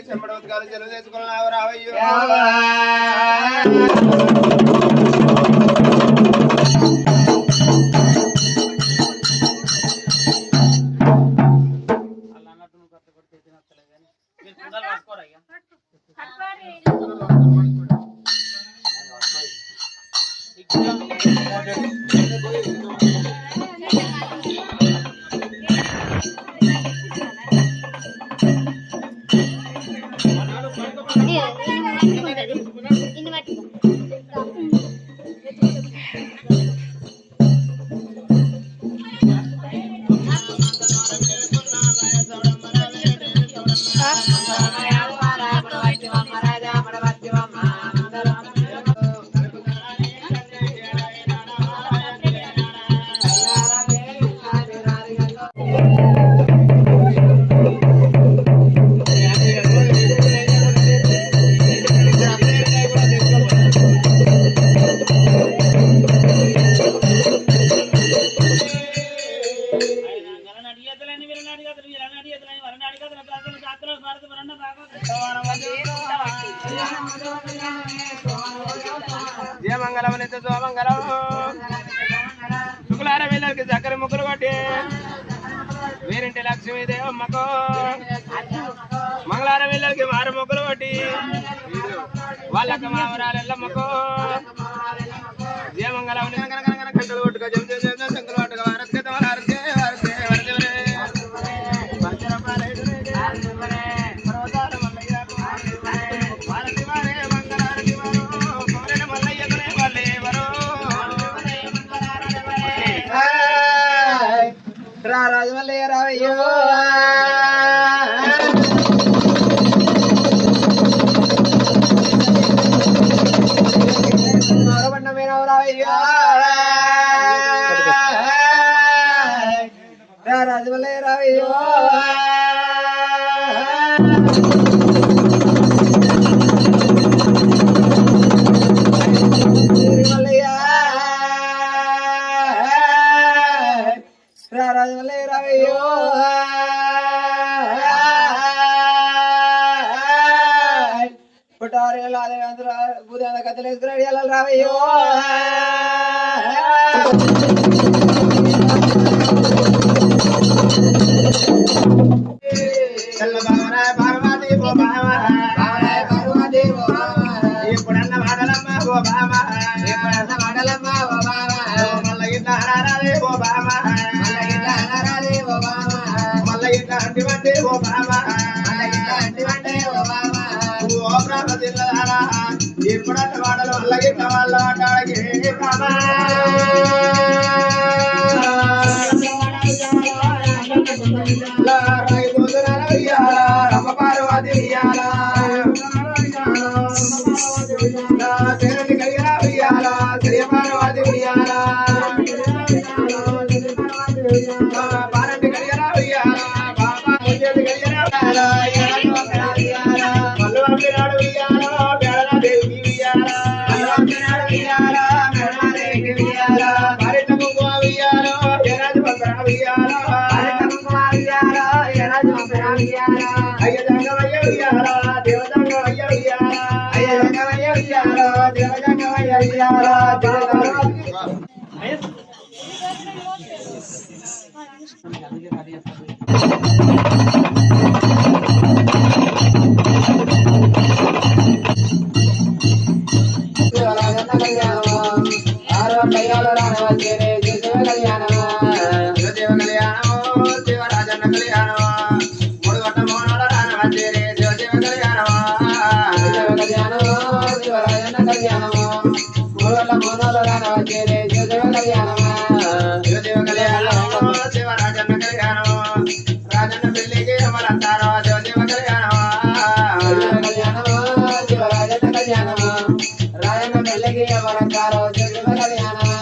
చెంబడవతకాలు చెలువ చేసుకున్నావు రావయ్యో శుక్లార వీళ్ళకి చక్కర ముగ్గులు కొట్టి వీరింటి లక్ష్మీదేవమ్మకు మంగళార వీళ్ళకి మారు ముగ్గులు కొట్టి వాళ్ళకి మావరాలెల్లమ్మకు జయమంగళం కంటలు కొట్టుగా శంకులు పట్టుగా రాజమల్లయ్య రావయ్యో రావయ్యో రాజమల్లయ్య రావయ్యో రాజమల్లయ్య రావయ్యో పుట్టారు బుధ కథలేసుకురాడు రావయ్యో ఇప్పుడన్న మాటలమ్మ ఓ బామ ఇప్పుడన్న మాటలమ్మ ఓ బామ మల్ల గిట్ల అనారాలే ఓ బామ మల్ల గిట్ల అనారాలే ఓ బామ మల్ల గిట్ల అంటివంటే ఓ బామ మల్ల గిట్ల అంటివంటే ఓ బామ ఓ బ్రహ్మ జిల్లారా ఇప్పుడన్న మాటలు మల్ల గిట్ల వాళ్ళ ఆటాడికి బామ రాయి దోదన రయ్యాల రమ పార్వతి రయ్యాల అయ్య జంగమయ్య ఉయ్యాల దేవ జంగమయ్య ఉయ్యాల అయ్య జంగమయ్య ఉయ్యాల దేవ జంగమయ్య ఉయ్యాల రాజన్న పెళ్లికి ఎవరంటారో దేవ కళ్యాణమా రాజన్న పెళ్లికి ఎవరంటారో దేవ కళ్యాణమా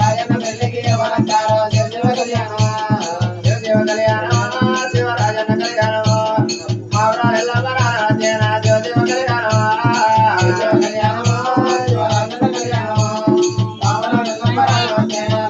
రాజన్న పెళ్లికి ఎవరంటారో దేవ కళ్యాణమా దేవ కళ్యాణమా శివ రాజన్న కళ్యాణమా మావరాలు ఎలా రాజేనా దేవ కళ్యాణమా దేవ కళ్యాణమా శివ రాజన్న కళ్యాణమా మావరాలు ఎలా రాజేనా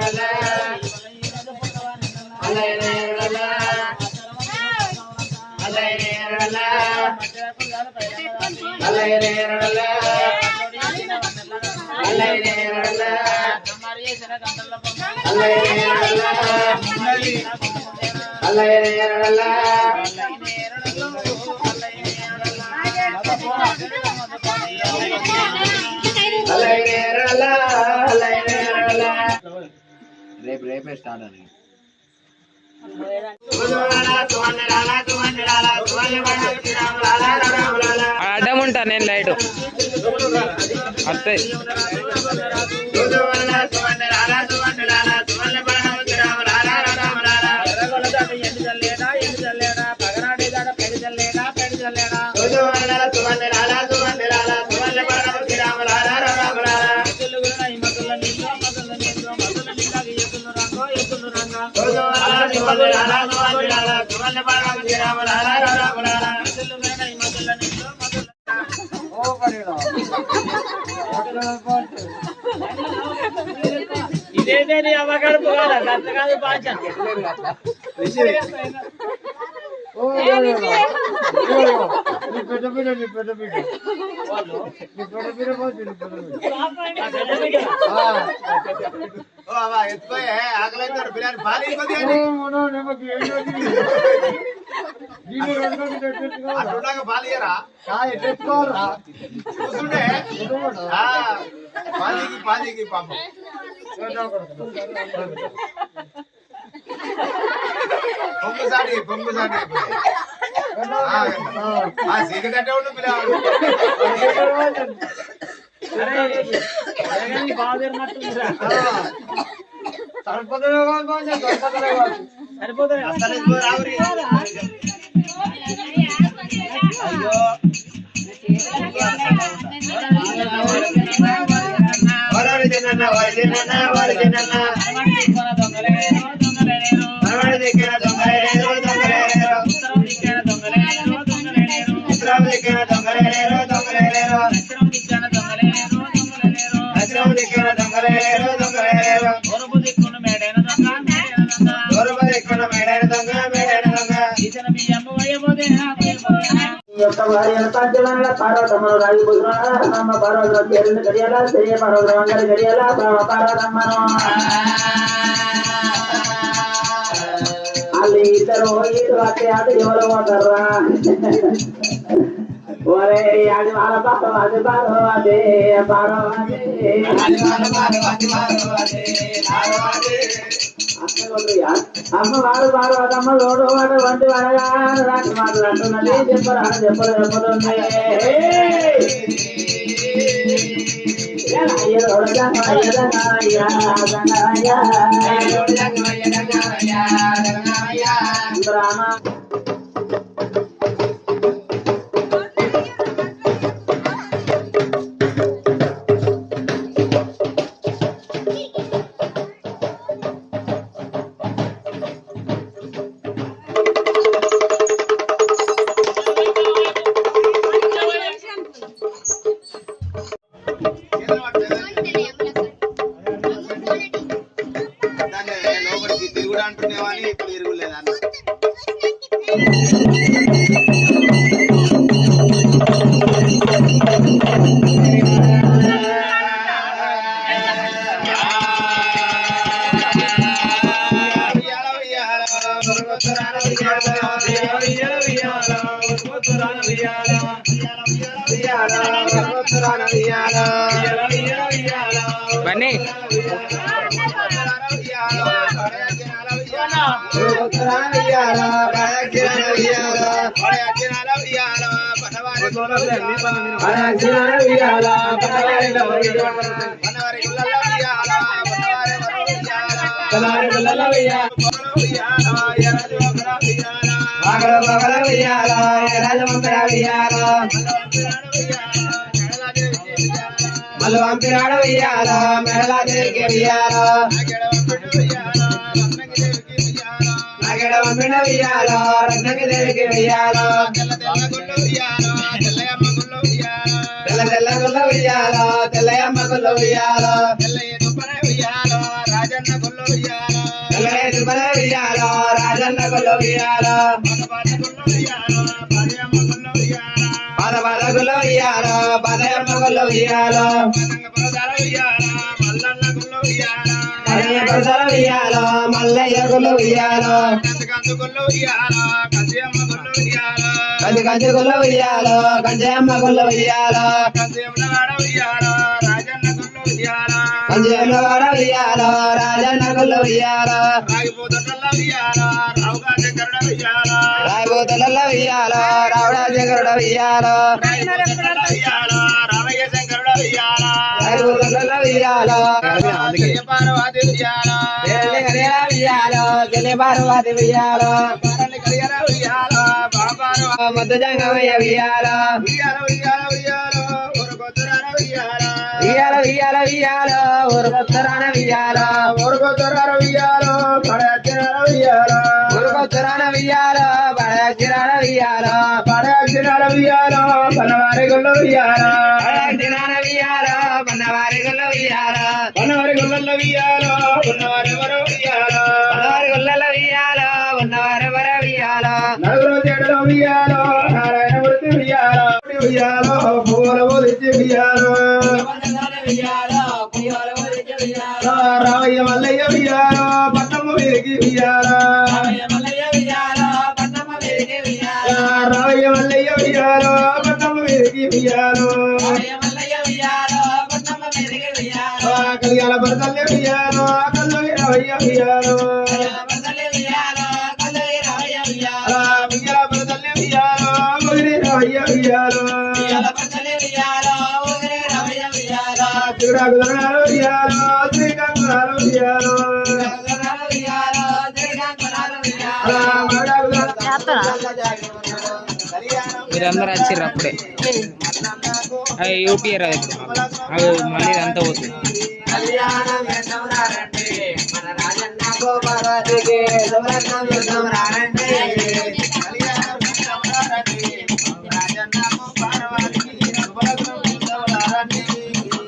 Allah రేపే స్టార్ట్ అని అడ్డం ఉంటా నేను లైట్ వస్తాయి ఇదేంటి అమ్మగడుపు కాదు అట్లా కాదు బాధ్య ఎత్తుకోయే ఆకలి బిర్యానీ పాలి పాలియరా కూర్చుంటే పాలికి పాపం పొంగుసాటి సిగరెట్ ఉండు పిల్లలు సరిపోతుంది పార్వతమ్మను రాగి అమ్మ పార్వతమ్మ పేరుని గడియాల శ్రీ పార్వతమ్మ గారి గడియాల పార్వతమ్మను వాళ్ళు ఇద్దరు అట్టే అది ఎవరు పోతారా ఒరే అది వాళ్ళ పార్వతి పార్వతి అమ్మ వాడు పార్వతమ్మ లోడు వాడు వంటి వడగా రాటి మాటలు అంటున్నది చెప్పరా చెప్పుతుంది రామ లోపలికి తిరుగుడు అంటున్నావని ఇప్పుడు తిరుగులేదన్న బన్నీ మల్లవంపిరాడ వెయ్యాల మెడలా తిరిగి వెయ్యాల నాగడ వంపిన వెయ్యాల రత్నకి తిరిగి వెయ్యాల తెల్ల తెల్ల గుల్ల వెయ్యాల తెల్లయమ్మ గుల్ల వెయ్యాల తెల్లయ్య దుబ్బన వెయ్యాల గుల్ల ఉయ్యాలో బాల గుల్ల ఉయ్యాలో బాలయమ్మ గుల్ల ఉయ్యాలో పరసర ఉయ్యాలో మల్లయ్య గుల్ల ఉయ్యాలో కంచి కంచి గుల్ల ఉయ్యాలో కంచయమ్మ గుల్ల ఉయ్యాలో కంచెల వాడ ఉయ్యాలో రాజన్న గుల్ల ఉయ్యాలో రాయబోతుల ఉయ్యాలో రావుడా శంకరుడ ఉయ్యాలో రాయబోతుల ఉయ్యాలో పార్వతి ఉయ్యాలో చెల్లి పార్వతి ఉయ్యాలో ముద్దు జంగమయ్య ఉయ్యాలో ఉయ్యాలో ఊరుకొత్తరాన ఉయ్యాలో ఊరుకొత్తరాన ఉయ్యాలో పడచిరాన ఉయ్యాలో ఊరుకొత్తరాన ఉయ్యాలో పడచిరాన ఉయ్యాలో పడచిరాన ఉయ్యాలో పన్నవారి గుల్ల ఉయ్యాలో పడచిరాన ఉయ్యాలో పన్నవారి గుల్ల ఉయ్యాలో పన్నవారి గుల్ల ఉయ్యాలో ఉన్నవారి వర ఉయ్యాలో పన్నవారి గుల్ల ఉయ్యాలో ఉన్నవారి వర ఉయ్యాలో నలుగురు చెడుల ఉయ్యాలో నారాయణ వృత్తి ఉయ్యాలో ఉయ్యాలో పూల ఒలిచి ఉయ్యాలో రావయ్య మల్లయ్య ఉయ్యాలో పట్టమ్మ వీరికి ఉయ్యాలో రావయ్య మల్లయ్య ఉయ్యాలో పట్టమ్మ వీరికి ఉయ్యాలో కళ్యాణ భరతల్లి ఉయ్యాలో కల్లు రావయ్య ఉయ్యాలో భరతల్లి ఉయ్యాలో ముగిరి రావయ్య ఉయ్యాలో శ్రీకాకుళాలు ఉయ్యాలో శ్రీకాకుళాలు ఉయ్యాలో మీరందరూ వచ్చిర్రు అప్పుడే అవి యూపీ రాదు ఇప్పుడు అవి మళ్ళీ అంతా పోతుంది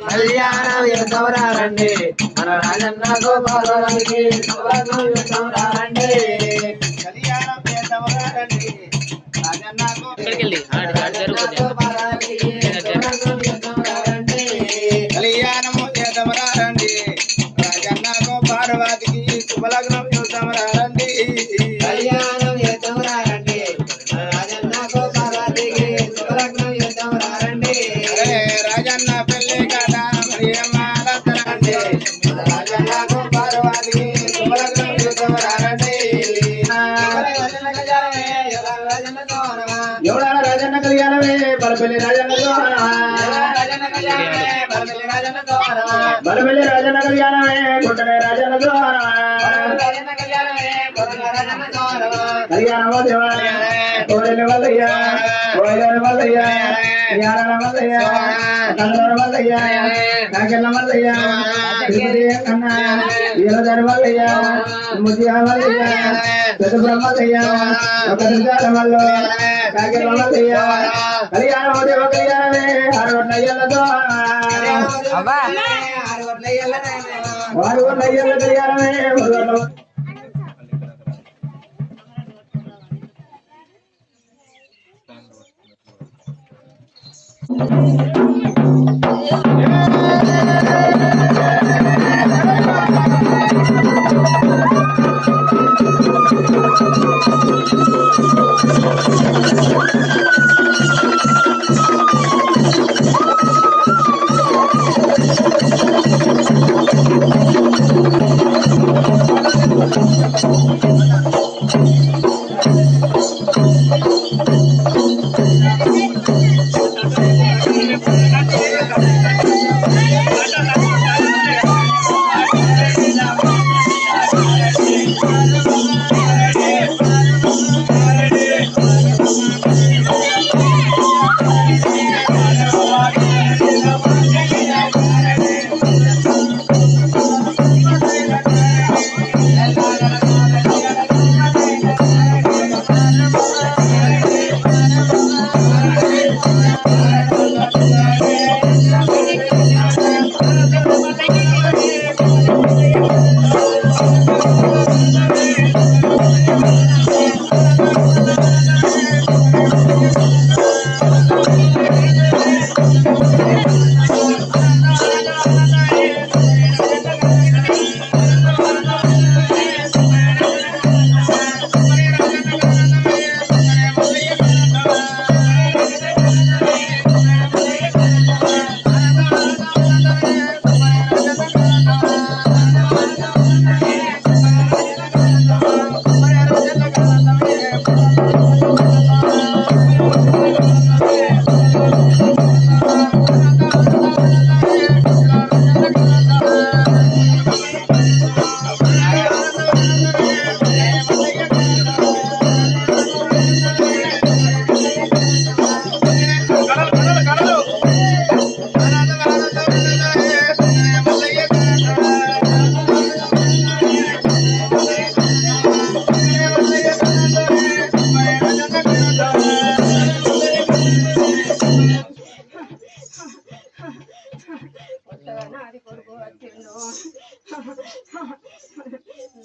కళ్యాణం యుద్ధంరారండి మన రాజన్న గోపాలకి యుద్ధంరారండి కళ్యాణం యుద్ధంరారండి రాజన్న కళ్యాణము యుద్ధంరారండి రాజన్న గోపాలకి శుభలగ్నం యుద్ధంరారండి కళ్యాణం యుద్ధంరారండి రాజన్న గోపాలకి శుభలగ్నం యుద్ధంరారండి రాజన్న పెళ్లి కథ మరియమ్మారండి రాజన్న గోపాలకి శుభలగ్నం యుద్ధంరారండి ఎవడాల రాజన్న కళ్యాణమే బలపల్లి రాజన్న బలపల్లి రాజన్న కళ్యాణమే గుంటనే రాజన్న కళ్యాణ కోడలి వల్లయ్య కోయల వల్లయ్య యారల వల్లయ్య కన్నడ వల్లయ్య కాకెళ్ళ వల్లయ్య కన్న వీరధరి వల్లయ్య ముద్దియ వల్లయ్య చతుపురం వల్లయ్య ఒక దుర్గాల వల్ల కాకెళ్ళ వల్లయ్య కళ్యాణ దేవ కళ్యాణమే అరవట్లయ్యలతో వారు వల్లయ్యల కళ్యాణమే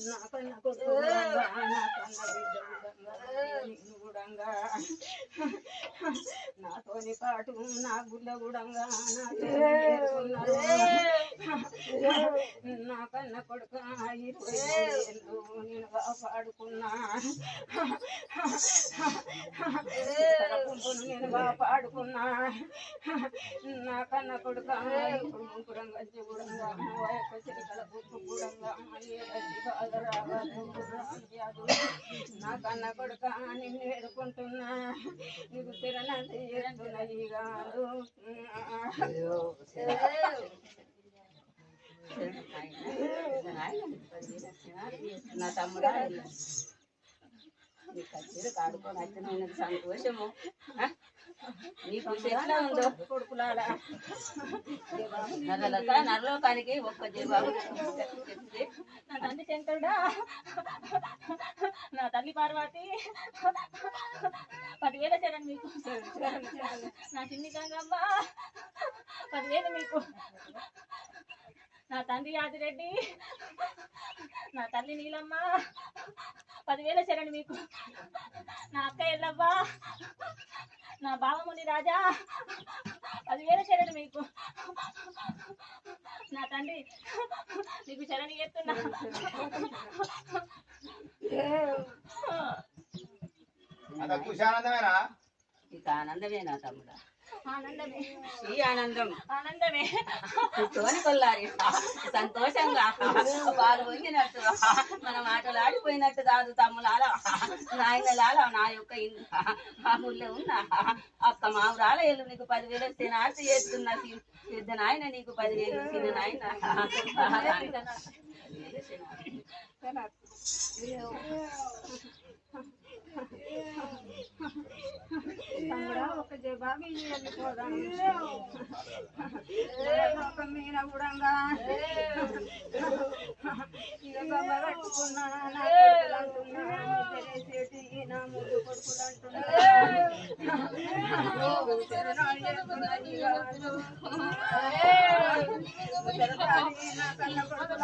నాకన్నా కొడుకు గుడంగా, నాకన్నా బిడ్డ గుడంగా, నాతోని పాటు నా గుడ్ల గుడంగా నాకన్నా కొడుక 20 ఏళ్ళు నేను కాపాడుకున్నా నేను కాపాడుకున్నా నాకన్నా కొడుక గుడంగా గుడంగా చిరికల బుక్కు గుడంగా నాకన్నా కొడుక నిన్ను వేడుకుంటున్నా నీకు తిరనంది చేస్తున్నది కాదు నా తమ్ముడా నీకు వచ్చారు కాడుకొని వచ్చిన సంతోషము నీకు ఎట్లా ఉందో కొడుకులాడా నరలోకానికి ఒక్క జవాబు చెప్తే నా తండ్రి శంకరుడా నా తల్లి పార్వతి 10,000 చరణ్ మీకు నా చిన్ని గంగమ్మ 10,000 మీకు నా తండ్రి యాదిరెడ్డి నా తల్లి నీలమ్మ 10,000 చరణ్ మీకు నా అక్క ఎల్లవ్వ నా బావముని రాజా 10,000 చరణ్ మీకు నా తండ్రి నీకు చరణ్ ఎత్తున్నా ఆనందమేనా ఇక ఆనందమే నా తమ్ముడా ఆనందమే ఈ ఆనందం ఆనందమే తోని కొల్లారి సంతోషంగా పాలు పొంగినట్టు మన మాటలు ఆడిపోయినట్టు కాదు తమ్ములాల నాయనలాల నా యొక్క మా ఊళ్ళో ఉన్న అక్క మావురాల ఏళ్ళు నీకు 10,000 ఇస్తే ఆర్తి చేస్తున్నా పెద్ద నాయన నీకు 10,000 చిన్న నాయన తమ్ముడా ఒక జవాబు వెళ్ళిపోదాం మీద కూడా ఇక గొప్ప కట్టుకున్నా నా కొడుకులు అంటున్నా నా ముందు కొడుకులు అంటున్నా నా కన్న కొడుకు